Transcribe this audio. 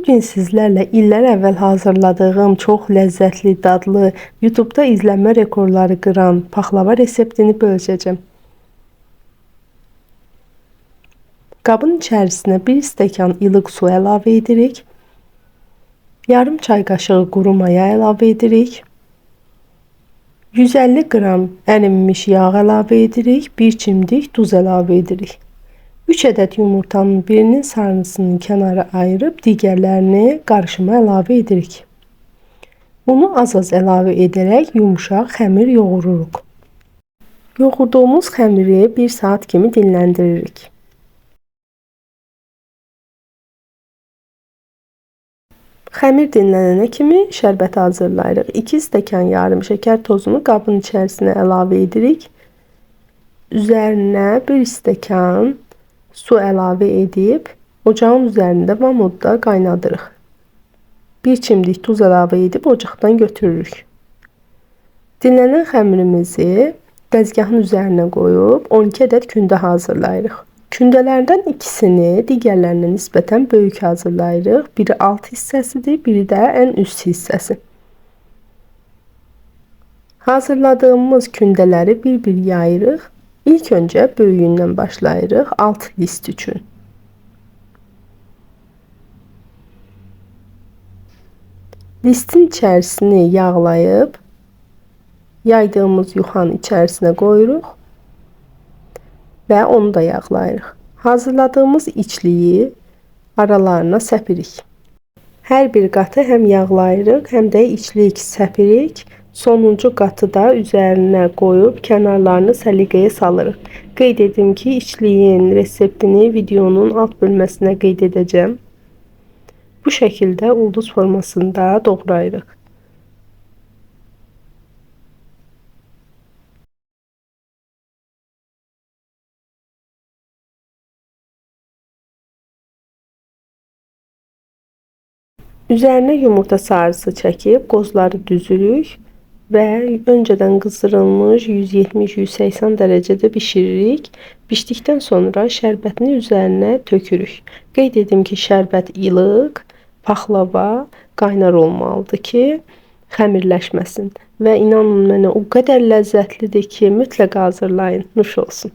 Bugün sizlərlə illər əvvəl hazırladığım çox ləzzətli, dadlı, YouTube-da izlənmə rekorları qıran paxlava reseptini bölüşəcəm. Qabın içərisinə 1 stəkan ilıq su əlavə edirik. Yarım çay qaşığı quru maya əlavə edirik. 150 qram ərinmiş yağ əlavə edirik. 1 çimdik duz əlavə edirik. 3 ədəd yumurtanın birinin sarısını kənara ayırıb digərlərini qarışıma əlavə edirik. Unu az-az əlavə edərək yumuşaq xəmir yoğururuq. Yoğurduğumuz xəmiri 1 saat kimi dinləndiririk. Xəmir dinlənənə kimi şərbəti hazırlayırıq. 2 stəkan yarım şəkər tozunu qabın içərisinə əlavə edirik. Üzərinə 1 stəkan su əlavə edib ocağın üzərində vamodda qaynadırıq. 1 çimdik duz əlavə edib ocaqdan götürürük. Dinlənən xəmirimizi dəzgahın üzərinə qoyub 12 ədəd kündə hazırlayırıq. Kündələrdən ikisini digərlərinə nisbətən böyük hazırlayırıq. Biri alt hissəsidir, biri də ən üst hissəsi. Hazırladığımız kündələri bir-bir yayırıq. İlk öncə böyüyündən başlayırıq alt list üçün. Listin içərisini yağlayıb yaydığımız yuxanın içərisinə qoyuruq və onu da yağlayırıq. Hazırladığımız içliyi aralarına səpirik. Hər bir qatı həm yağlayırıq, həm də içlik səpirik. Sonuncu qatı da üzərinə qoyub kənarlarını səliqəyə salırıq. Qeyd edim ki, içliyin reseptini videonun alt bölməsinə qeyd edəcəm. Bu şəkildə ulduz formasında doğrayırıq. Üzərinə yumurta sarısı çəkib qozları düzürük və öncədən qızdırılmış 170-180 dərəcədə bişiririk. Bişdikdən sonra şərbətini üzərinə tökürük. Qeyd edim ki, şərbət ilıq, paxlava qaynar olmalıdır ki, xəmirləşməsin. Və inanın mənə o qədər ləzzətlidir ki, mütləq hazırlayın. Nuş olsun.